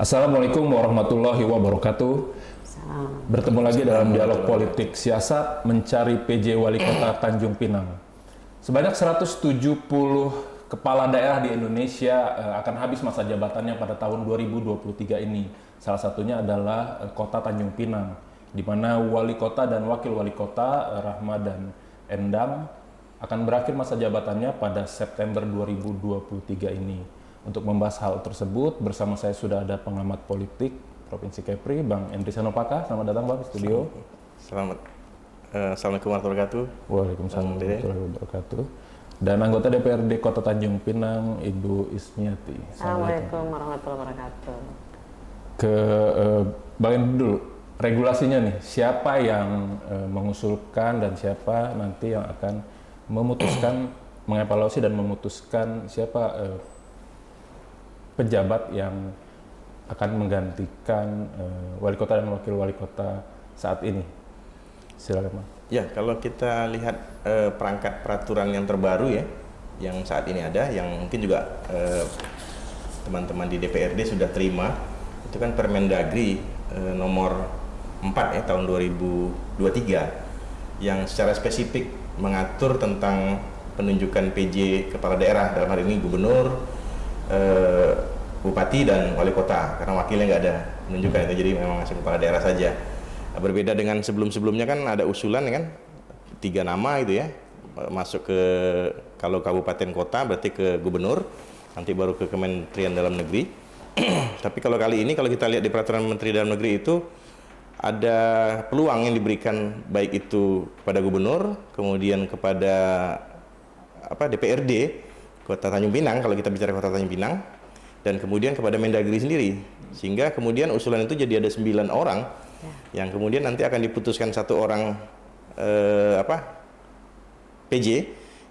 Assalamualaikum warahmatullahi wabarakatuh. Bertemu lagi dalam dialog politik siasat mencari PJ Wali Kota Tanjung Pinang. Sebanyak 170 kepala daerah di Indonesia akan habis masa jabatannya pada tahun 2023 ini. Salah satunya adalah Kota Tanjung Pinang, di mana wali kota dan wakil wali kota Rahma dan Endang akan berakhir masa jabatannya pada September 2023 ini. Untuk membahas hal tersebut, bersama saya sudah ada pengamat politik Provinsi Kepri, Bang Endri Sanopaka. Selamat datang, Bang, di studio. Assalamualaikum warahmatullahi wabarakatuh. Waalaikumsalam warahmatullahi wabarakatuh. Dan anggota DPRD Kota Tanjung Pinang, Ibu Ismiati. Assalamualaikum warahmatullahi wabarakatuh. Bang Endri dulu, regulasinya nih, siapa yang mengusulkan dan siapa nanti yang akan memutuskan, mengevaluasi dan memutuskan siapa pejabat yang akan menggantikan wali kota dan wakil wali kota saat ini? Silakan, Bang. Ya, kalau kita lihat perangkat peraturan yang terbaru ya, yang saat ini ada, yang mungkin juga teman-teman di DPRD sudah terima, itu kan Permendagri nomor 4 ya tahun 2023 yang secara spesifik mengatur tentang penunjukan PJ kepala daerah, dalam hal ini gubernur, bupati dan wali kota, karena wakilnya nggak ada penunjukan itu, jadi memang masih kepala daerah saja. Berbeda dengan sebelum-sebelumnya kan ada usulan kan 3 nama gitu ya, masuk ke, kalau kabupaten kota berarti ke gubernur, nanti baru ke Kementerian Dalam Negeri. Tapi kalau kali ini kalau kita lihat di peraturan Menteri Dalam Negeri itu ada peluang yang diberikan, baik itu kepada gubernur, kemudian kepada DPRD Kota Tanjung Pinang, kalau kita bicara Kota Tanjung Pinang, dan kemudian kepada Mendagri sendiri, sehingga kemudian usulan itu jadi ada 9 orang yang kemudian nanti akan diputuskan 1 orang PJ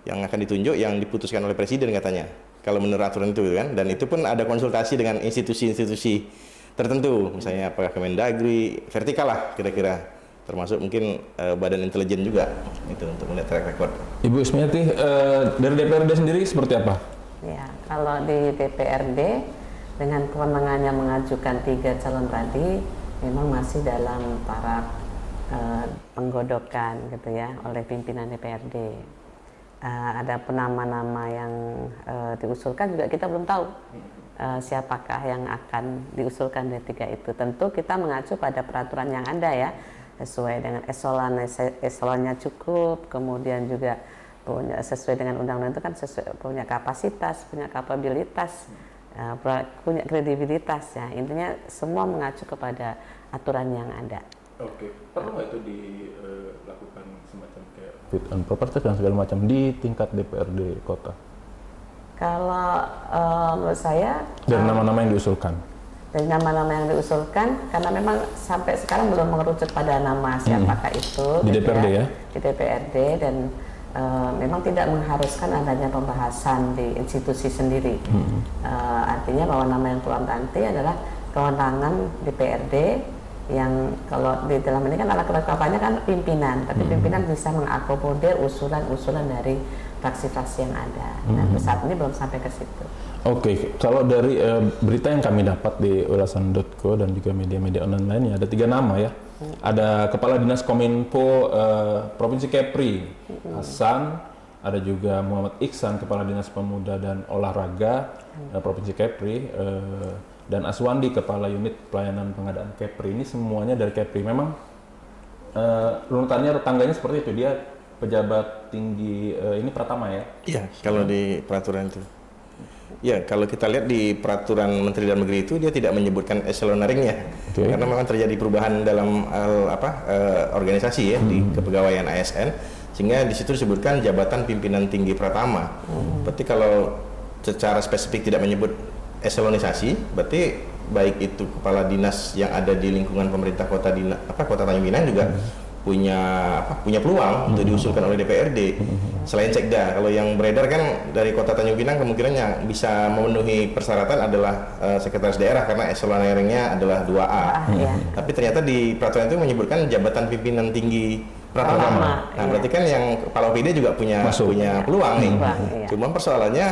yang akan ditunjuk, yang diputuskan oleh Presiden katanya, kalau menurut aturan itu kan. Dan itu pun ada konsultasi dengan institusi-institusi tertentu, misalnya apakah Kemendagri, vertikal lah kira-kira, termasuk mungkin badan intelijen juga itu untuk melihat track record. Ibu Ismiati, dari DPRD sendiri seperti apa? Ya, kalau di DPRD dengan kewenangannya mengajukan 3 calon tadi, memang masih dalam taraf penggodokan gitu ya oleh pimpinan DPRD. Ada nama-nama yang diusulkan juga kita belum tahu siapakah yang akan diusulkan dari 3 itu. Tentu kita mengacu pada peraturan yang ada ya, sesuai dengan eselonnya cukup, kemudian juga sesuai dengan undang-undang itu kan punya kapasitas, punya kapabilitas, punya kredibilitas ya. Intinya semua mengacu kepada aturan yang ada. Oke, perlu nggak itu dilakukan semacam kayak fit and proper test dan segala macam di tingkat DPRD kota? Kalau menurut saya dari nama-nama yang diusulkan. Dari nama-nama yang diusulkan, karena memang sampai sekarang belum mengerucut pada nama siapakah itu di DPRD ya? Di DPRD, dan memang tidak mengharuskan adanya pembahasan di institusi sendiri. Artinya bahwa nama yang keluar nanti adalah kewenangan DPRD, yang kalau di dalam ini kan alat kelengkapannya kan pimpinan, tapi pimpinan bisa mengakomodir usulan-usulan dari fraksi-fraksi yang ada. Nah, saat ini belum sampai ke situ. Oke, kalau dari berita yang kami dapat di ulasan.co dan juga media-media online lainnya, ada 3 nama ya. Ada Kepala Dinas Kominfo Provinsi Kepri, Hasan, ada juga Muhammad Iksan, Kepala Dinas Pemuda dan Olahraga Provinsi Kepri, dan Aswandi, Kepala Unit Pelayanan Pengadaan Kepri. Ini semuanya dari Kepri. Memang runutannya, tangganya seperti itu, dia pejabat tinggi ini pertama ya? Iya, kalau di peraturan itu. Ya, kalau kita lihat di peraturan Menteri Dalam Negeri itu, dia tidak menyebutkan eseloneringnya, karena memang terjadi perubahan dalam organisasi ya, di kepegawaian ASN, sehingga di situ disebutkan jabatan pimpinan tinggi pertama. Berarti kalau secara spesifik tidak menyebut eselonisasi, berarti baik itu kepala dinas yang ada di lingkungan pemerintah Kota Tanjung Pinang juga punya peluang untuk diusulkan oleh DPRD. Selain Sekda, kalau yang beredar kan dari Kota Tanjung Pinang kemungkinan yang bisa memenuhi persyaratan adalah sekretaris daerah, karena eseloneringnya adalah 2A. Tapi ternyata di peraturan itu menyebutkan jabatan pimpinan tinggi pertama. Nah, berarti kan yang kepala OPD juga punya peluang nih. Cuma persoalannya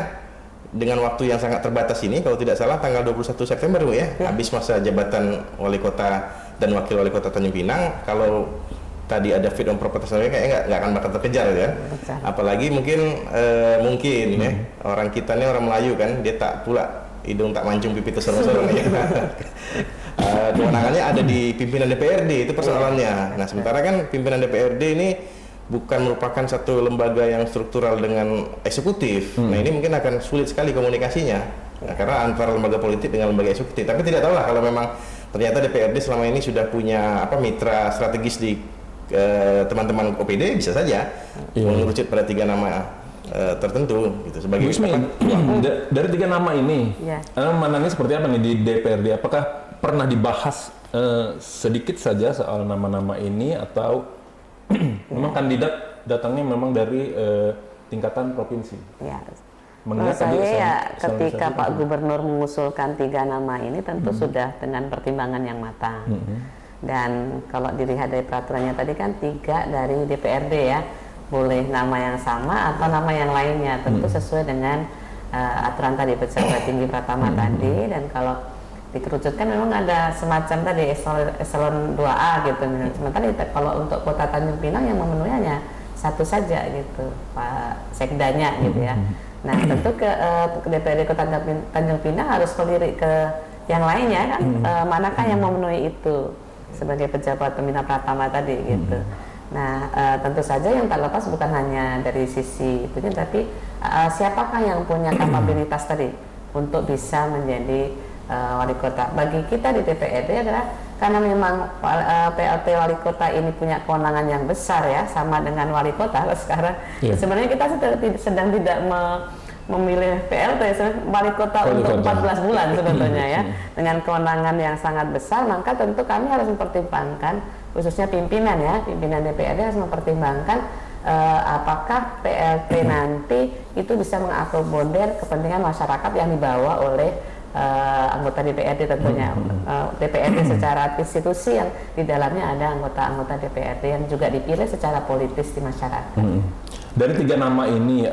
dengan waktu yang sangat terbatas ini, kalau tidak salah tanggal 21 September Bu, ya, habis masa jabatan wali kota dan wakil wali kota Tanjung Pinang. Kalau tadi ada fit on proper test kayaknya nggak akan bakal terkejar ya. Apalagi mungkin ya, orang kita nih orang Melayu kan, dia tak pula hidung tak mancung pipi tersorong-sorong ya. Kewenangannya ada di pimpinan DPRD, itu persoalannya. Nah, sementara kan pimpinan DPRD ini bukan merupakan satu lembaga yang struktural dengan eksekutif. Nah, ini mungkin akan sulit sekali komunikasinya. Nah, karena antara lembaga politik dengan lembaga eksekutif. Tapi tidak tahu lah kalau memang ternyata DPRD selama ini sudah punya mitra strategis di teman-teman OPD, bisa saja mengerucut pada 3 nama tertentu gitu sebagai Bu Ismi, dari 3 nama ini, mandangnya seperti apa nih di DPRD? Apakah pernah dibahas sedikit saja soal nama-nama ini atau memang kandidat datangnya memang dari tingkatan provinsi? Ya. Mengingat saya tadi ya ketika Pak Gubernur mengusulkan 3 nama ini tentu sudah dengan pertimbangan yang matang. Dan kalau dilihat dari peraturannya tadi kan 3 dari DPRD ya, boleh nama yang sama atau nama yang lainnya, tentu sesuai dengan aturan tadi Pejabat Tinggi Pratama tadi. Dan kalau dikerucutkan memang ada semacam tadi eselon 2A gitu. Sementara kalau untuk Kota Tanjung Pinang yang memenuhi hanya 1 saja gitu, Pak Sekdanya gitu ya. Nah, tentu ke DPRD Kota Tanjung Pinang harus melirik ke yang lainnya kan, manakah yang memenuhi itu sebagai pejabat pembina Pratama tadi gitu. Nah, tentu saja yang tak lepas bukan hanya dari sisi itunya, tapi siapakah yang punya kapabilitas tadi untuk bisa menjadi wali kota. Bagi kita di DPRD adalah karena memang PLT wali kota ini punya kewenangan yang besar ya, sama dengan wali kota sekarang. Sebenarnya kita sedang tidak memilih PLT wali kota untuk 14 bulan sebetulnya ya, dengan kewenangan yang sangat besar. Maka tentu kami harus mempertimbangkan, khususnya pimpinan DPRD harus mempertimbangkan apakah PLT nanti itu bisa mengakomodir kepentingan masyarakat yang dibawa oleh anggota DPRD tentunya. DPRD secara institusi yang di dalamnya ada anggota-anggota DPRD yang juga dipilih secara politis di masyarakat. Dari 3 nama ini,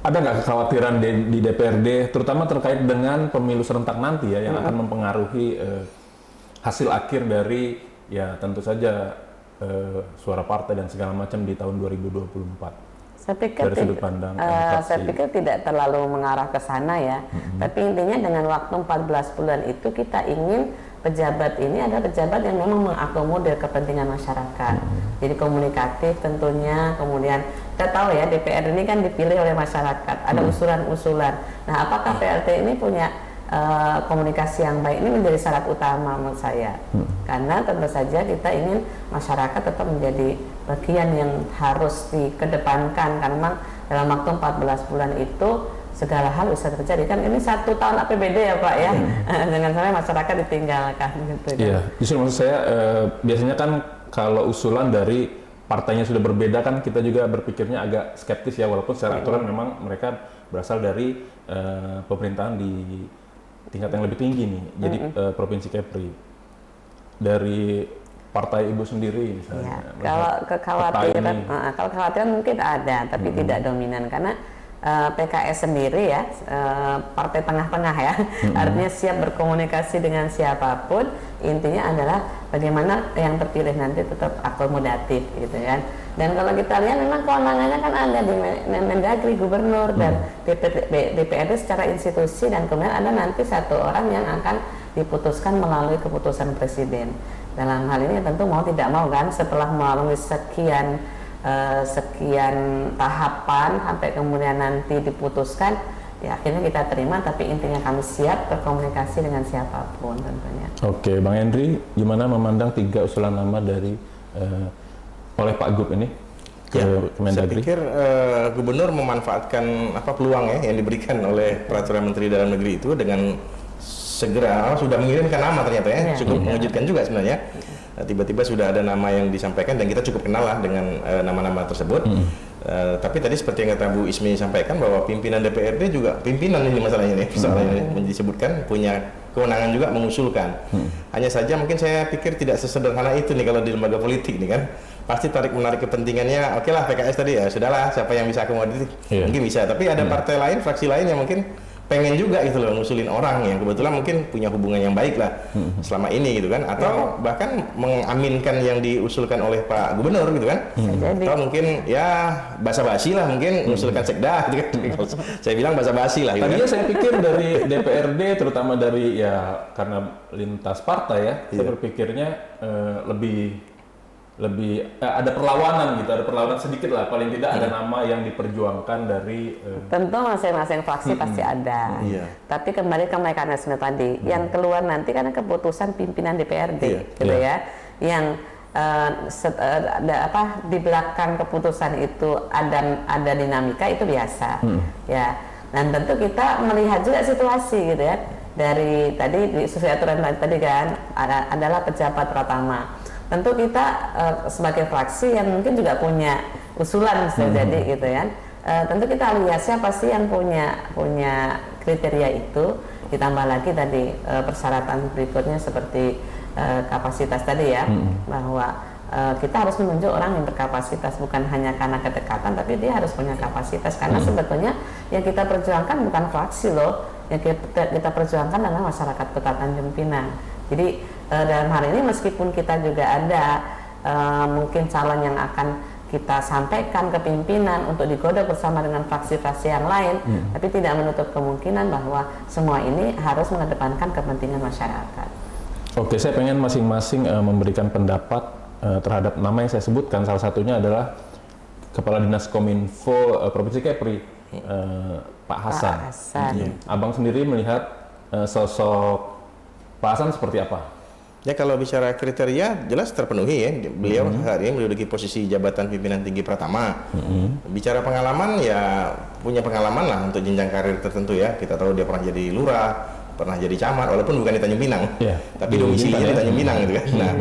ada nggak kekhawatiran di DPRD, terutama terkait dengan pemilu serentak nanti ya, yang akan mempengaruhi hasil akhir dari ya tentu saja suara partai dan segala macam di tahun 2024? Saya pikir, dari sudut pandang saya pikir tidak terlalu mengarah ke sana ya. Tapi intinya dengan waktu 14 bulan itu kita ingin pejabat ini adalah pejabat yang memang mengakomodir kepentingan masyarakat. Jadi komunikatif tentunya. Kemudian kita tahu ya, DPR ini kan dipilih oleh masyarakat. Ada usulan-usulan. Nah, apakah PLT ini punya komunikasi yang baik? Ini menjadi syarat utama menurut saya. Karena tentu saja kita ingin masyarakat tetap menjadi bagian yang harus dikedepankan, karena memang dalam waktu 14 bulan itu segala hal bisa terjadi. Kan ini 1 tahun APBD ya Pak ya, jangan sampai masyarakat ditinggalkan gitu. Iya, justru maksud saya biasanya kan kalau usulan dari partainya sudah berbeda kan kita juga berpikirnya agak skeptis ya, walaupun secara aturan memang mereka berasal dari pemerintahan di tingkat yang lebih tinggi nih, jadi Provinsi Kepri. Dari partai Ibu sendiri misalnya. Kalau kekhawatiran mungkin ada, tapi tidak dominan, karena PKS sendiri ya, partai tengah-tengah ya, artinya siap berkomunikasi dengan siapapun. Intinya adalah bagaimana yang terpilih nanti tetap akomodatif gitu kan. Dan kalau kita lihat memang kewenangannya kan ada di Mendagri, Gubernur, dan DPRD secara institusi, dan kemudian ada nanti 1 orang yang akan diputuskan melalui keputusan Presiden. Dalam hal ini tentu mau tidak mau kan, setelah melalui sekian tahapan sampai kemudian nanti diputuskan, ya akhirnya kita terima. Tapi intinya kami siap berkomunikasi dengan siapapun tentunya. Oke, Bang Henry, gimana memandang 3 usulan nama dari oleh Pak Gub ini ke Kemendagri? Saya pikir Gubernur memanfaatkan peluang yang diberikan oleh Peraturan Menteri Dalam Negeri itu dengan segera sudah mengirimkan nama ternyata ya, cukup mengejutkan juga sebenarnya. Tiba-tiba sudah ada nama yang disampaikan dan kita cukup kenal lah dengan nama-nama tersebut. Tapi tadi seperti yang kata Bu Ismi sampaikan bahwa pimpinan DPRD juga, pimpinan ini masalahnya nih, soalnya disebutkan punya kewenangan juga mengusulkan. Hanya saja mungkin saya pikir tidak sesederhana itu nih kalau di lembaga politik nih kan. pasti tarik menarik kepentingannya. Oke lah PKS tadi ya sudahlah, siapa yang bisa akomodatif mungkin bisa, tapi ada partai lain, fraksi lain yang mungkin pengen juga gitu loh ngusulin orang yang kebetulan mungkin punya hubungan yang baik lah selama ini gitu kan, atau bahkan mengaminkan yang diusulkan oleh Pak Gubernur gitu kan, atau mungkin ya basa-basi lah mungkin mengusulkan sekda gitu kan. Saya bilang basa-basi lah gitu. Tadinya saya pikir dari DPRD terutama dari ya karena lintas partai ya, saya berpikirnya lebih ada perlawanan gitu, ada perlawanan sedikit lah, paling tidak ada nama yang diperjuangkan dari tentu masing-masing fraksi pasti ada. Tapi kembali ke mekanisme tadi, yang keluar nanti karena keputusan pimpinan DPRD, gitu ya, yang di belakang keputusan itu ada dinamika itu biasa, ya. Dan tentu kita melihat juga situasi gitu ya, dari tadi sesuai aturan tadi kan adalah pejabat pertama. Tentu kita sebagai fraksi yang mungkin juga punya usulan bisa jadi gitu ya. Tentu kita lihat siapa sih yang punya kriteria itu, ditambah lagi tadi persyaratan berikutnya seperti kapasitas tadi ya, bahwa kita harus menunjuk orang yang berkapasitas, bukan hanya karena kedekatan, tapi dia harus punya kapasitas, karena sebetulnya yang kita perjuangkan bukan fraksi loh, yang kita perjuangkan adalah masyarakat Kota Tanjung Pinang. Jadi dalam hal ini meskipun kita juga ada mungkin calon yang akan kita sampaikan ke pimpinan untuk digodok bersama dengan fraksi-fraksi yang lain, tapi tidak menutup kemungkinan bahwa semua ini harus mengedepankan kepentingan masyarakat. Oke, saya pengen masing-masing memberikan pendapat terhadap nama yang saya sebutkan. Salah satunya adalah Kepala Dinas Kominfo Provinsi Kepri, Pak Hasan. Abang sendiri melihat sosok Pak Hasan seperti apa? Ya kalau bicara kriteria jelas terpenuhi ya. Beliau hari ini menduduki posisi jabatan pimpinan tinggi Pratama. Bicara pengalaman ya punya pengalaman lah untuk jenjang karir tertentu ya. Kita tahu dia pernah jadi lurah, pernah jadi camat, walaupun bukan di Tanjung Pinang, tapi domisilinya di Tanjung Pinang gitu kan. Nah,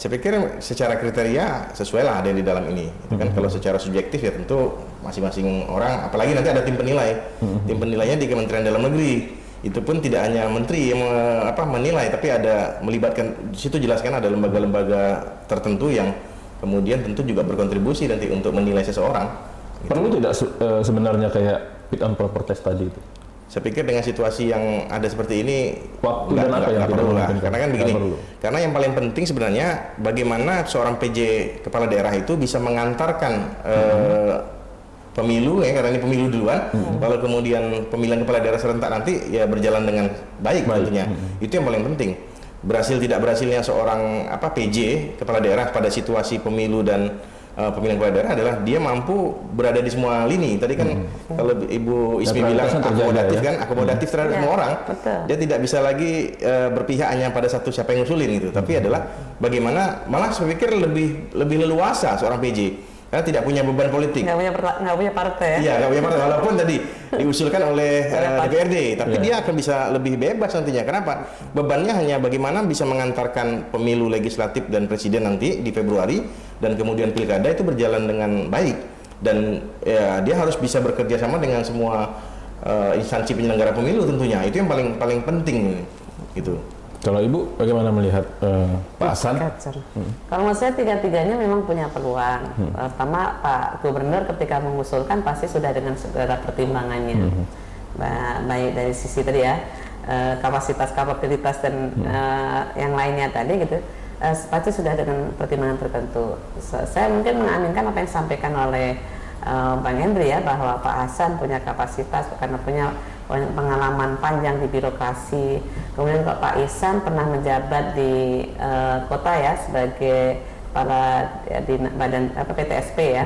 saya pikir secara kriteria sesuai lah ada di dalam ini. Itu kan kalau secara subjektif ya tentu masing-masing orang, apalagi nanti ada tim penilai. Tim penilainya di Kementerian Dalam Negeri. Itu pun tidak hanya menteri yang menilai, tapi ada melibatkan di situ, jelaskan ada lembaga-lembaga tertentu yang kemudian tentu juga berkontribusi nanti untuk menilai seseorang. Perlu tidak sebenarnya kayak fit and proper test tadi itu? Saya pikir dengan situasi yang ada seperti ini waktu dan apa yang perlu lah. Karena kan begini, karena yang paling penting sebenarnya bagaimana seorang PJ kepala daerah itu bisa mengantarkan pemilu ya, karena ini pemilu duluan, kalau kemudian pemilihan kepala daerah serentak nanti ya berjalan dengan baik tentunya. Itu yang paling penting. Berhasil tidak berhasilnya seorang PJ kepala daerah pada situasi pemilu dan pemilihan kepala daerah adalah dia mampu berada di semua lini. Tadi kan kalau Ibu Ismi bilang akomodatif kan, akomodatif terhadap semua orang. Dia tidak bisa lagi berpihak hanya pada satu siapa yang ngusulin gitu. Tapi adalah bagaimana, malah saya pikir lebih leluasa seorang PJ. Karena tidak punya beban politik. Nggak punya partai. Iya, nggak punya partai. Walaupun tadi diusulkan oleh DPRD, tapi dia akan bisa lebih bebas nantinya. Kenapa? Bebannya hanya bagaimana bisa mengantarkan pemilu legislatif dan presiden nanti di Februari, dan kemudian pilkada itu berjalan dengan baik. Dan ya, dia harus bisa bekerja sama dengan semua instansi penyelenggara pemilu tentunya. Itu yang paling penting gitu. Kalau Ibu bagaimana melihat Pak Hasan? Kalau menurut saya tiga-tiganya memang punya peluang. Pertama, Pak Gubernur ketika mengusulkan pasti sudah dengan segala pertimbangannya, baik dari sisi tadi ya kapasitas dan yang lainnya tadi gitu, pasti sudah dengan pertimbangan tertentu. Saya mungkin mengaminkan apa yang disampaikan oleh Bang Hendri ya, bahwa Pak Hasan punya kapasitas karena punya pengalaman panjang di birokrasi. Kemudian Pak Ihsan pernah menjabat di kota ya sebagai kepala di badan PTSP ya.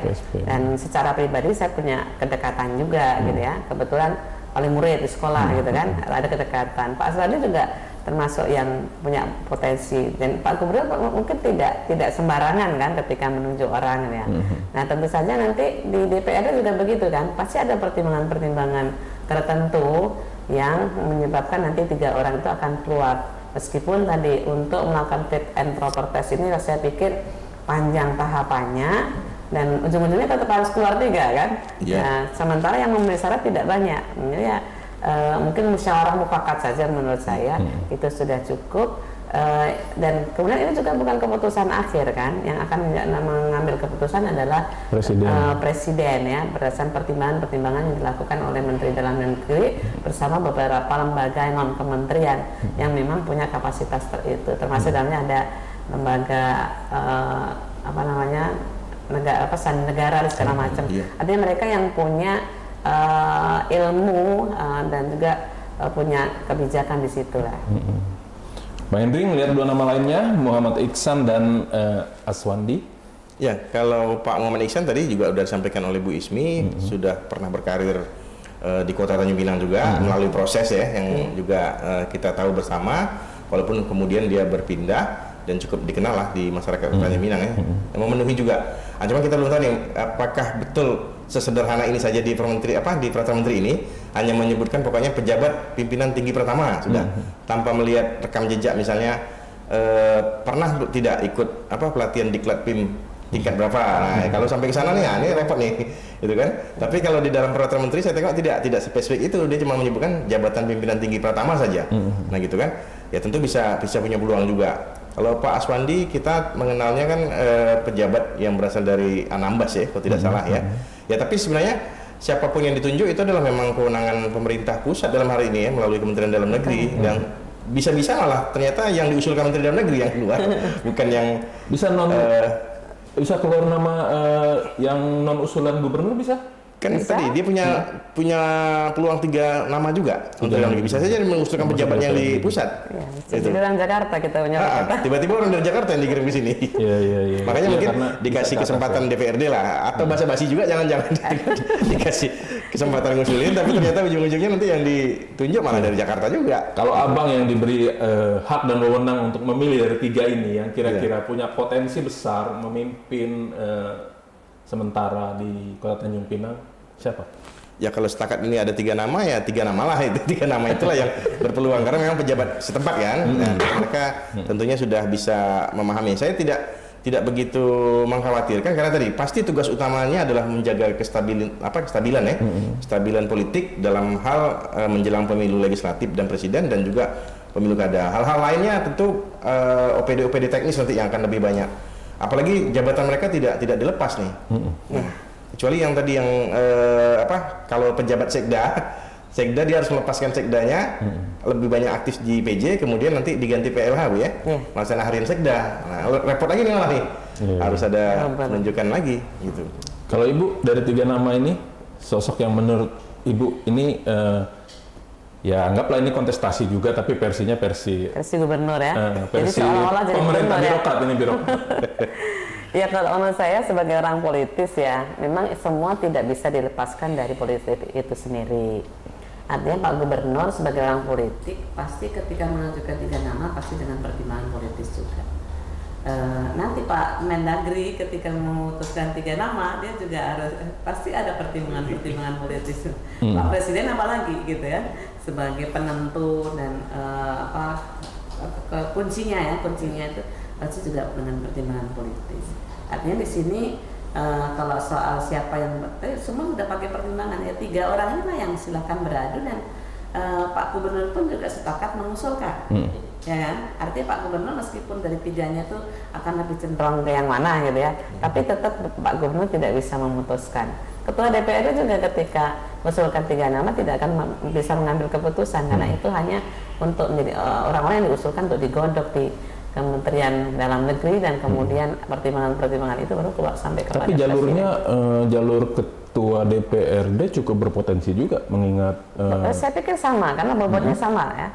Dan secara pribadi saya punya kedekatan juga gitu ya. Kebetulan paling murid di sekolah gitu kan, ada kedekatan. Pak Asradi juga termasuk yang punya potensi, dan Pak Gubernur mungkin tidak sembarangan kan ketika menunjuk orang ya. Nah tentu saja nanti di DPRD juga begitu kan, pasti ada pertimbangan-pertimbangan tertentu yang menyebabkan nanti 3 orang itu akan keluar. Meskipun tadi untuk melakukan fit and proper test ini saya pikir panjang tahapannya dan ujung-ujungnya tetap harus keluar 3 kan. Nah, sementara yang memenuhi syarat tidak banyak. Ya, mungkin musyawarah mufakat saja menurut saya itu sudah cukup. Dan kemudian ini juga bukan keputusan akhir kan, yang akan mengambil keputusan adalah presiden ya, berdasarkan pertimbangan-pertimbangan yang dilakukan oleh Menteri Dalam Negeri bersama beberapa lembaga non kementerian yang memang punya kapasitas itu, termasuk dalamnya ada lembaga sandi negara dan segala macam. Artinya mereka yang punya ilmu dan juga punya kebijakan di situ lah. Bang Hendri melihat dua nama lainnya, Muhammad Iksan dan Aswandi. Ya, kalau Pak Muhammad Iksan tadi juga sudah disampaikan oleh Bu Ismi, sudah pernah berkarir di Kota Tanjung Pinang juga melalui proses ya yang juga kita tahu bersama, walaupun kemudian dia berpindah dan cukup dikenal lah di masyarakat Kota Tanjung Pinang ya, yang memenuhi juga. Cuma kita belum tahu nih apakah betul sesederhana ini saja di peraturan menteri ini hanya menyebutkan pokoknya pejabat pimpinan tinggi pertama sudah, tanpa melihat rekam jejak misalnya pernah tidak ikut pelatihan diklat PIM tingkat berapa. Nah, kalau sampai ke sana nih, ini repot nih, gitu kan. Tapi kalau di dalam peraturan menteri saya tengok tidak spesifik itu, dia cuma menyebutkan jabatan pimpinan tinggi pertama saja. Nah, gitu kan. Ya tentu bisa punya peluang juga. Kalau Pak Aswandi kita mengenalnya kan pejabat yang berasal dari Anambas ya, kalau tidak salah ya. Ya tapi sebenarnya siapapun yang ditunjuk itu adalah memang kewenangan pemerintah pusat dalam hari ini ya, melalui Kementerian Dalam Negeri, dan bisa-bisa malah ternyata yang diusulkan Menteri Dalam Negeri yang keluar, bukan yang bisa keluar nama yang non usulan gubernur bisa? Kan bisa. Tadi dia punya peluang 3 nama juga untuk yang bisa saja mengusulkan pejabat yang di pusat. Ya, di dalam Jakarta kita punya. Tiba-tiba orang dari Jakarta yang dikirim ke sini. Iya. Makanya mungkin dikasih kesempatan DPRD lah, atau basa-basi juga jangan-jangan dikasih kesempatan ngusulin, tapi ternyata ujung-ujungnya nanti yang ditunjuk malah dari Jakarta juga. Kalau abang yang diberi hak dan wewenang untuk memilih dari 3 ini yang kira-kira punya potensi besar memimpin sementara di Kota Tanjung Pinang, siapa? Ya kalau setakat ini ada 3 nama ya 3 nama lah itu 3 nama itulah yang berpeluang karena memang pejabat setempat kan. Nah, mereka tentunya sudah bisa memahami. Saya tidak begitu mengkhawatirkan karena tadi pasti tugas utamanya adalah menjaga kestabilan ya, kestabilan politik dalam hal menjelang pemilu legislatif dan presiden dan juga pemilu kada. Hal-hal lainnya tentu OPD teknis nanti yang akan lebih banyak. Apalagi jabatan mereka tidak dilepas nih. Nah, kecuali yang tadi yang kalau pejabat sekda dia harus melepaskan sekdanya, lebih banyak aktif di PJ, kemudian nanti diganti PLH Bu ya, melaksanakan harian sekda. Nah, repot lagi nih malah nih, harus ada penunjukan lagi gitu. Kalau Ibu dari 3 nama ini, sosok yang menurut Ibu ini ya anggaplah ini kontestasi juga, tapi versinya versi gubernur ya. Versi jadi seolah-olah jadi pemerintah birokrat ya. ini birokrat. Ya kalau menurut saya sebagai orang politis ya, memang semua tidak bisa dilepaskan dari politik itu sendiri. Artinya Pak Gubernur sebagai orang politik pasti ketika mengajukan 3 nama pasti dengan pertimbangan politis juga. Nanti Pak Mendagri ketika memutuskan 3 nama dia juga harus pasti ada pertimbangan politis. Pak Presiden apalagi gitu ya sebagai penentu dan kuncinya itu pasti juga dengan pertimbangan politis. Artinya di sini kalau soal siapa yang semua sudah pakai pertimbangan ya 3 orang ini lah yang silakan beradu dan Pak Gubernur pun juga sepakat mengusulkan. Ya kan? Artinya Pak Gubernur meskipun dari 3-nya itu akan lebih cenderung ke yang mana gitu ya, tapi tetap Pak Gubernur tidak bisa memutuskan. Ketua DPRD juga ketika mengusulkan 3 nama tidak akan bisa mengambil keputusan karena itu hanya untuk menjadi orang-orang yang diusulkan untuk digodok di Kementerian Dalam Negeri dan kemudian pertimbangan-pertimbangan itu baru keluar sampai kepada Tapi jalurnya jalur ketua DPRD cukup berpotensi juga mengingat saya pikir sama karena bobotnya sama ya.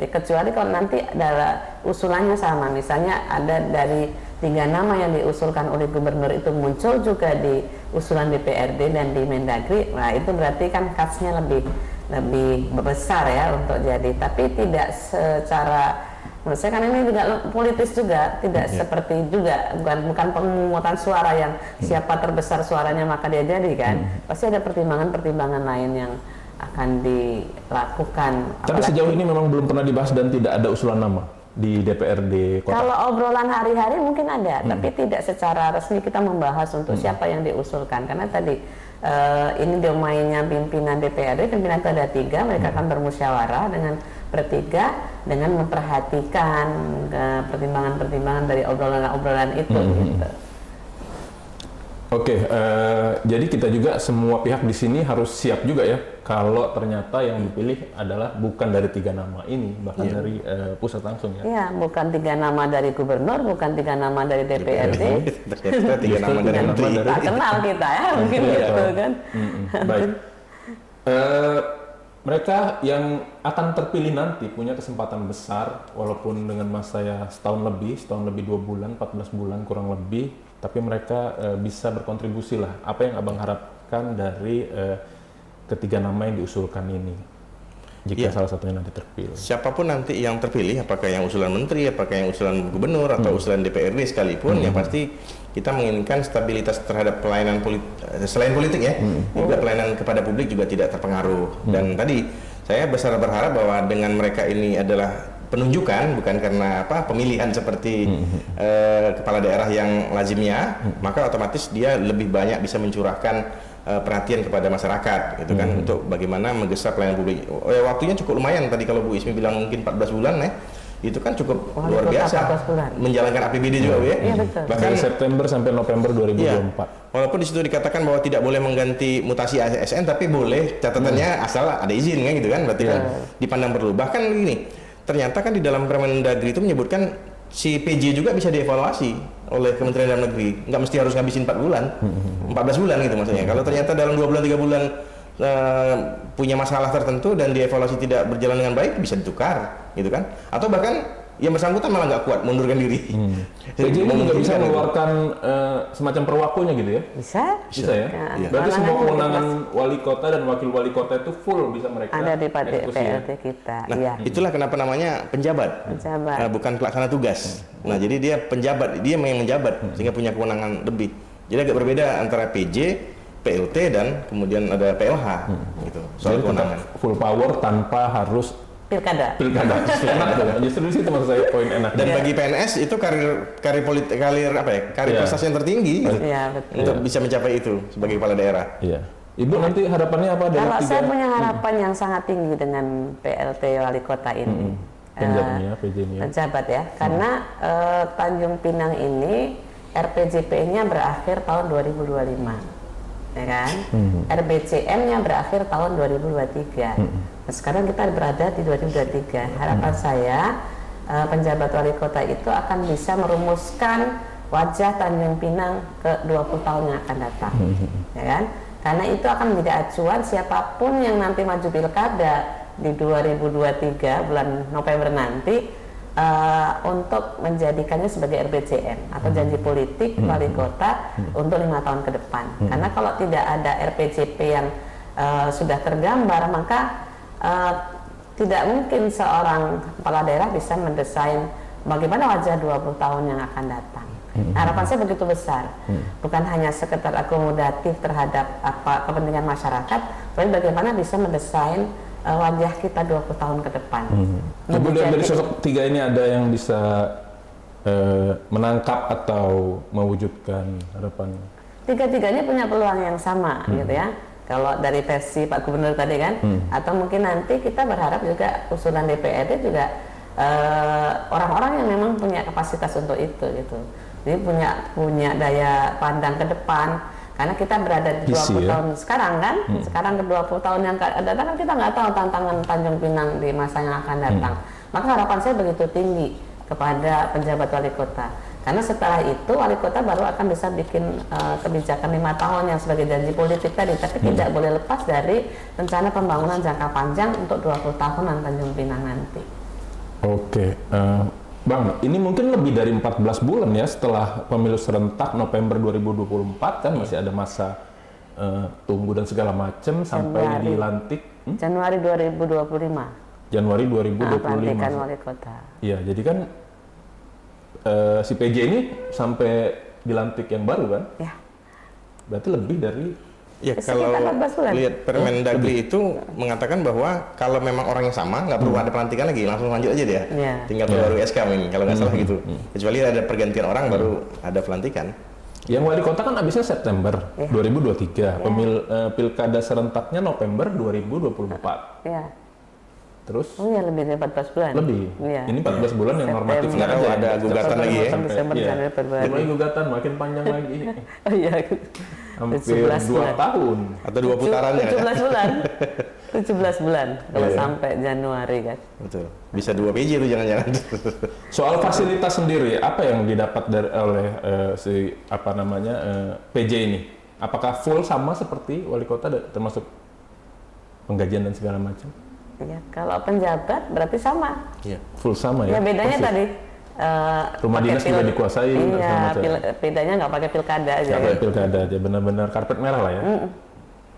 Kecuali kalau nanti adalah usulannya sama, misalnya ada dari 3 nama yang diusulkan oleh gubernur itu muncul juga di usulan DPRD dan di Mendagri, nah itu berarti kan kasnya lebih besar ya untuk jadi, tapi tidak secara menurut saya kan ini juga politis juga tidak seperti juga bukan pemungutan suara yang siapa terbesar suaranya maka dia jadi kan, pasti ada pertimbangan lain yang akan dilakukan. Tapi sejauh ini memang belum pernah dibahas dan tidak ada usulan nama di DPRD Kota. Kalau obrolan hari-hari mungkin ada, tapi tidak secara resmi kita membahas untuk siapa yang diusulkan. Karena tadi ini domainnya pimpinan DPRD, pimpinan itu ada 3, mereka akan bermusyawarah dengan bertiga dengan memperhatikan pertimbangan-pertimbangan dari obrolan-obrolan itu. Gitu. Oke, jadi kita juga semua pihak di sini harus siap juga ya kalau ternyata yang dipilih adalah bukan dari 3 nama ini, bahkan dari pusat langsung ya. Iya, bukan 3 nama dari gubernur, bukan 3 nama dari DPRD. Ternyata 3 nama dari menteri. Tak kenal kita ya, mungkin gitu kan. Baik. Mereka yang akan terpilih nanti punya kesempatan besar, walaupun dengan masa ya setahun lebih 2 bulan, 14 bulan kurang lebih, tapi mereka bisa berkontribusi lah. Apa yang Abang harapkan dari ketiga nama yang diusulkan ini, jika salah satunya nanti terpilih? Siapapun nanti yang terpilih, apakah yang usulan menteri, apakah yang usulan gubernur, atau usulan DPRD sekalipun, yang pasti kita menginginkan stabilitas terhadap pelayanan selain politik ya, juga pelayanan kepada publik juga tidak terpengaruh. Dan tadi saya besar berharap bahwa dengan mereka ini adalah penunjukan, bukan karena pemilihan seperti kepala daerah yang lazimnya, maka otomatis dia lebih banyak bisa mencurahkan perhatian kepada masyarakat, gitu kan, untuk bagaimana menggesap pelayanan publik. Waktunya cukup lumayan tadi kalau Bu Ismi bilang mungkin 14 bulan ya. Itu kan cukup luar biasa menjalankan APBD juga, Bu ya. Bahkan dari September sampai November 2024. Walaupun di situ dikatakan bahwa tidak boleh mengganti mutasi ASN, tapi boleh, catatannya asal ada izin kan, gitu kan, berarti kan dipandang perlu. Bahkan ini ternyata kan di dalam Permendagri itu menyebutkan si PJ juga bisa dievaluasi oleh Kementerian Dalam Negeri, nggak mesti harus ngabisin 4 bulan, 14 bulan gitu maksudnya. Kalau ternyata dalam 2 bulan 3 bulan punya masalah tertentu dan dievaluasi tidak berjalan dengan baik, bisa ditukar gitu kan, atau bahkan yang bersangkutan malah nggak kuat mundurkan diri. PJ ini juga bisa mengeluarkan semacam perwakunya gitu ya? Bisa ya? Berarti semua kewenangan wali kota dan wakil wali kota itu full bisa mereka ada di PLT ya? kita. Nah, itulah kenapa namanya penjabat, bukan pelaksana tugas. Nah, jadi dia penjabat, dia yang menjabat sehingga punya kewenangan lebih. Jadi agak berbeda antara PJ, PLT, dan kemudian ada PLH gitu. Soal kewenangan full power tanpa harus pilkada. Enak tuh. Justru di situ maksud saya poin enak. Dan bagi PNS itu karir prestasi yang tertinggi gitu, untuk bisa mencapai itu sebagai kepala daerah. Iya. Ibu nanti harapannya apa dari Kalau saya punya harapan yang sangat tinggi dengan PLT wali kota ini. Penjabat ya. Karena Tanjung Pinang ini RPJP-nya berakhir tahun 2025. Ya kan? RBCM-nya berakhir tahun 2023. Nah, sekarang kita berada di 2023. Harapan saya penjabat wali kota itu akan bisa merumuskan wajah Tanjung Pinang ke 20 tahun yang akan datang. Ya kan? Karena itu akan menjadi acuan siapapun yang nanti maju pilkada di 2023 bulan November nanti, untuk menjadikannya sebagai RBCM atau janji politik wali kota untuk 5 tahun ke depan. Karena kalau tidak ada RPJP yang sudah tergambar, maka tidak mungkin seorang kepala daerah bisa mendesain bagaimana wajah 20 tahun yang akan datang. Harapan saya begitu besar, bukan hanya sekedar akomodatif terhadap kepentingan masyarakat, tapi bagaimana bisa mendesain wajah kita 20 tahun ke depan. Ibu dari sosok 3 ini ada yang bisa menangkap atau mewujudkan harapannya? 3-tiganya punya peluang yang sama gitu ya. Kalau dari versi Pak Gubernur tadi kan, atau mungkin nanti kita berharap juga usulan DPRD juga orang-orang yang memang punya kapasitas untuk itu gitu. Jadi punya daya pandang ke depan. Karena kita berada di 20 tahun sekarang kan, sekarang ke 20 tahun yang akan datang kan kita nggak tahu tantangan Tanjung Pinang di masa yang akan datang. Maka harapan saya begitu tinggi kepada penjabat wali kota. Karena setelah itu wali kota baru akan bisa bikin kebijakan 5 tahun yang sebagai janji politik tadi, tapi tidak boleh lepas dari rencana pembangunan jangka panjang untuk 20 tahunan Tanjung Pinang nanti. Oke. Bang, ini mungkin lebih dari 14 bulan ya setelah pemilu serentak November 2024 kan, masih ada masa tunggu dan segala macam sampai dilantik Januari 2025. Januari 2025. Pelantikan wali kota. Iya, jadi kan si PJ ini sampai dilantik yang baru kan? Ya. Berarti lebih dari kalau lihat Permendagri itu mengatakan bahwa kalau memang orang yang sama nggak perlu ada pelantikan lagi, langsung lanjut aja dia. Tinggal baru SK ini kalau nggak salah gitu. Kecuali ada pergantian orang baru ada pelantikan. Yang wali kota kan habisnya September 2023, pilkada serentaknya November 2024. Terus Oh ya, lebih dari 14 bulan. lebih. Iya. Ini 14 bulan yang normatifnya Nggak tahu aja. ada gugatan lagi ya. Desember, Iya. Januari, Februari. Mulai gugatan makin panjang lagi. Oh iya. Hampir 17 2 bulan. tahun. Atau 2 putaran ya. 17 bulan. 17 bulan kalau Iya. sampai Januari kan. Betul. Bisa 2 PJ itu jangan-jangan. Soal fasilitas sendiri, apa yang didapat oleh PJ ini? Apakah full sama seperti wali kota, termasuk penggajian dan segala macam? Ya, kalau penjabat berarti sama. Iya. Full sama ya? Ya bedanya Persis. tadi Rumah pakai dinas juga dikuasai, segala Iya, macam. bedanya nggak pakai pilkada aja. Nggak Ya. kayak pilkada aja, benar-benar karpet merah lah ya.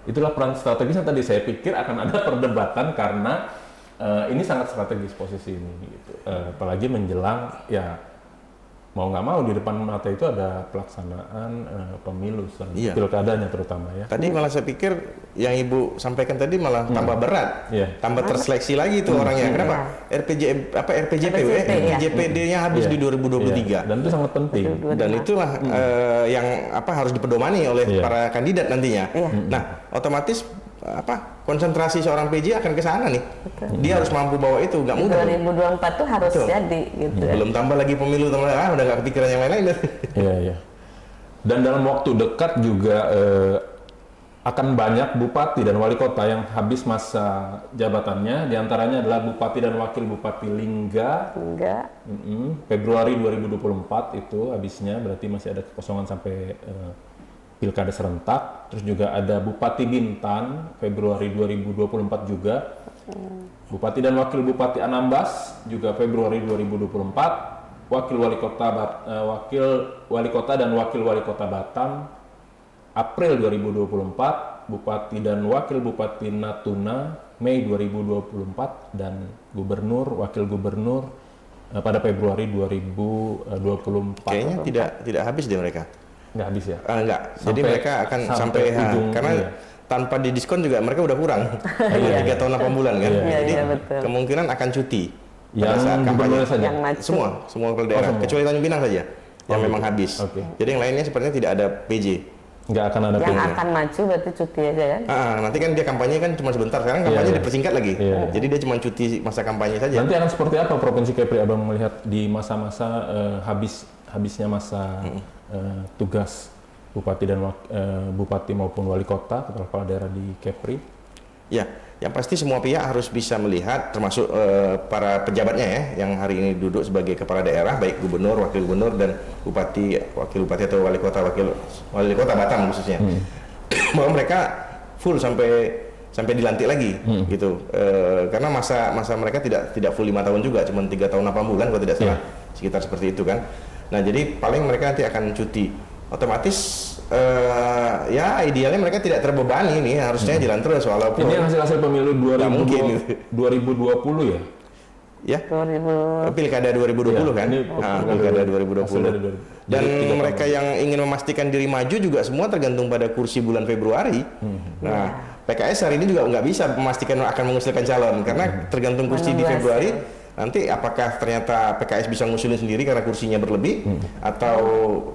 Itulah peran strategis yang tadi saya pikir akan ada perdebatan karena ini sangat strategis posisi ini. Gitu. Apalagi menjelang ya mau nggak mau di depan mata itu ada pelaksanaan pemilu, Iya. pilkadanya terutama ya. Tadi malah saya pikir yang Ibu sampaikan tadi malah tambah berat. Iya. Tambah terseleksi lagi itu orangnya. Kenapa? RPJP RPJPD-nya habis Iya. di 2023. Iya. Dan itu sangat penting. Dan itulah yang harus dipedomani oleh Iya. para kandidat nantinya. Iya. Nah, otomatis konsentrasi seorang PJ akan ke sana nih. Dia harus mampu bawa itu, nggak mudah. 2024 tuh harus Betul. jadi gitu. Belum tambah lagi pemilu, udah nggak kepikiran yang lain-lain. Iya, iya. Dan dalam waktu dekat juga akan banyak bupati dan wali kota yang habis masa jabatannya. Di antaranya adalah bupati dan wakil bupati Lingga. Enggak. Februari 2024 itu habisnya, berarti masih ada kekosongan sampai pilkada serentak. Terus juga ada Bupati Bintan Februari 2024 juga. Bupati dan wakil Bupati Anambas juga Februari 2024. Wakil wali kota dan wakil wali kota Batam April 2024. Bupati dan wakil Bupati Natuna Mei 2024 dan gubernur, wakil gubernur pada Februari 2024. Kayaknya tidak habis deh mereka. Nggak habis ya? Enggak. Jadi mereka akan sampai ujung, karena iya. tanpa didiskon juga mereka udah kurang. Iya. 3 tahun 8 bulan kan. Iya, Jadi iya, betul. kemungkinan akan cuti pada Yang saat kampanye. gubernur saja? Yang maju. Semua kepala daerah, semua. kecuali Tanjung Pinang saja yang memang habis. Oke. Jadi yang lainnya sepertinya tidak ada PJ. Nggak akan ada Yang PJ. akan maju berarti cuti aja kan? Nanti kan dia kampanye kan cuma sebentar. Sekarang kampanye Iya. dipersingkat lagi. Iya. Jadi dia cuma cuti masa kampanye saja. Nanti akan seperti apa Provinsi Kepri Abang melihat di masa-masa habisnya masa tugas bupati dan bupati maupun wali kota, kepala daerah di Kepri? Ya, yang pasti semua pihak harus bisa melihat, termasuk para pejabatnya ya, yang hari ini duduk sebagai kepala daerah, baik gubernur, wakil gubernur, dan bupati, wakil bupati atau wali kota Batam khususnya, bahwa mereka full sampai dilantik lagi, gitu. Karena masa mereka tidak full 5 tahun juga, cuma 3 tahun 8 bulan kalau tidak salah, sekitar seperti itu kan. Nah, jadi paling mereka nanti akan cuti. Otomatis ya idealnya mereka tidak terbebani nih, harusnya jalan terus walaupun Ini hasil pemilu mungkin. 2020 ya? ya 2000 pilkada 2020 Ya, kan. ini Pilkada hasil dari 2020. Dan Jadi 3 mereka tahun. yang ingin memastikan diri maju juga semua tergantung pada kursi bulan Februari. Nah, PKS hari ini juga nggak bisa memastikan akan mengusulkan calon karena tergantung kursi di 16, Februari. ya. Nanti apakah ternyata PKS bisa ngusulin sendiri karena kursinya berlebih atau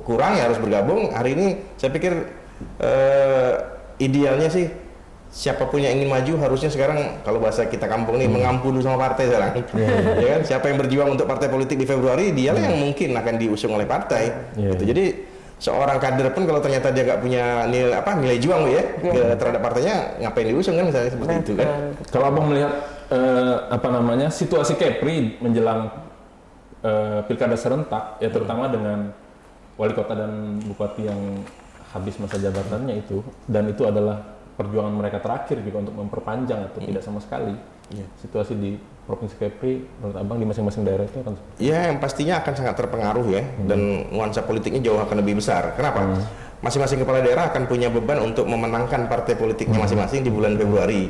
kurang ya harus bergabung. Hari ini saya pikir idealnya sih siapapun yang ingin maju harusnya sekarang kalau bahasa kita kampung nih mengampuni sama partai sekarang. Ya kan? Siapa yang berjuang untuk partai politik di Februari dialah yang mungkin akan diusung oleh partai. Gitu. Jadi seorang kader pun kalau ternyata dia nggak punya nilai juang ya terhadap partainya, ngapain diusung kan misalnya seperti itu kan. Kalau Abang melihat situasi Kepri menjelang pilkada serentak, ya terutama dengan wali kota dan bupati yang habis masa jabatannya itu, dan itu adalah perjuangan mereka terakhir juga untuk memperpanjang atau tidak sama sekali. Situasi di Provinsi Kepri, menurut Abang di masing-masing daerah itu akan seperti Ya, yang pastinya akan sangat terpengaruh ya, dan nuansa politiknya jauh akan lebih besar. Kenapa? Masing-masing kepala daerah akan punya beban untuk memenangkan partai politiknya masing-masing di bulan Februari.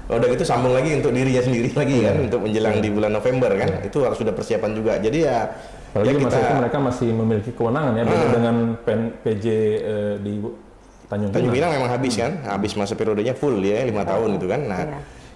Udah gitu sambung lagi untuk dirinya sendiri lagi kan, untuk menjelang di bulan November kan, itu harus sudah persiapan juga. Jadi ya, apalagi ya masa itu mereka masih memiliki kewenangan ya, beda dengan PJ di Tanjung Pinang memang habis kan, habis masa periodenya full ya 5 tahun gitu kan. Nah,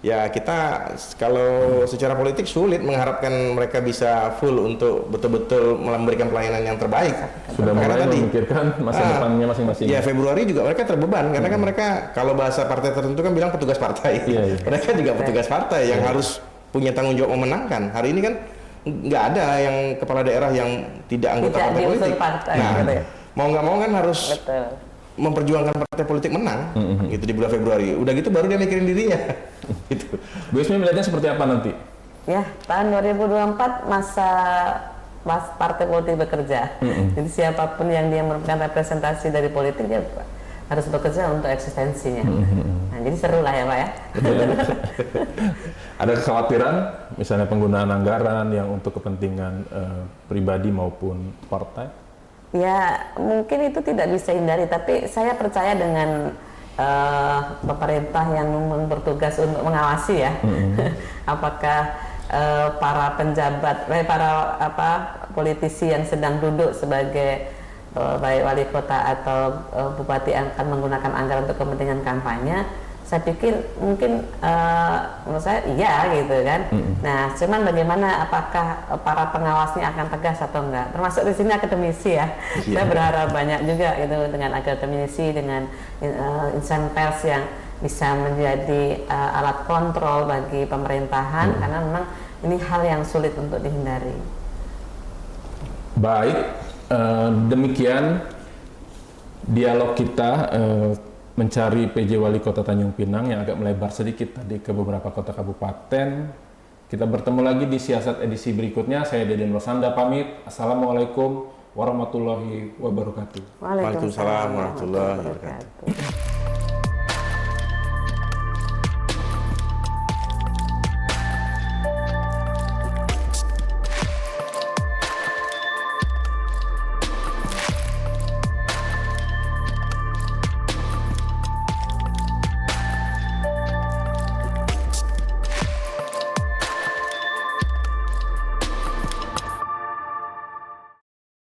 ya kita kalau secara politik sulit mengharapkan mereka bisa full untuk betul-betul memberikan pelayanan yang terbaik. Sudah Karena mulai memikirkan masa depannya masing-masing. Ya Februari juga mereka terbeban karena kan mereka kalau bahasa partai tertentu kan bilang petugas partai. Iya. Mereka juga petugas partai yang harus punya tanggung jawab memenangkan. Hari ini kan nggak ada yang kepala daerah yang tidak anggota Tidak partai diusung politik. partai, Nah, gitu ya. mau nggak mau kan harus Betul. memperjuangkan partai politik menang, gitu di bulan Februari. Udah gitu baru dia mikirin dirinya. Gitu. Bu Ismi melihatnya seperti apa nanti? Ya, tahun 2024 masa partai politik bekerja. Jadi siapapun yang dia merupakan representasi dari politik, dia harus bekerja untuk eksistensinya. Nah, jadi seru lah ya Pak ya. Ada kekhawatiran, misalnya penggunaan anggaran yang untuk kepentingan pribadi maupun partai? Ya, mungkin itu tidak bisa hindari, tapi saya percaya dengan pemerintah yang bertugas untuk mengawasi ya. Apakah para penjabat, para politisi yang sedang duduk sebagai baik wali kota atau bupati akan menggunakan anggaran untuk kepentingan kampanye, saya pikir mungkin menurut saya iya gitu kan. Nah, cuman bagaimana apakah para pengawasnya akan tegas atau enggak? Termasuk di sini akademisi ya. Saya berharap banyak juga gitu dengan akademisi, dengan insan pers yang bisa menjadi alat kontrol bagi pemerintahan, karena memang ini hal yang sulit untuk dihindari. Baik, demikian dialog kita mencari PJ Wali Kota Tanjung Pinang yang agak melebar sedikit tadi ke beberapa kota kabupaten. Kita bertemu lagi di Siasat edisi berikutnya. Saya Deden Rosanda pamit. Assalamualaikum warahmatullahi wabarakatuh. Waalaikumsalam warahmatullahi wabarakatuh.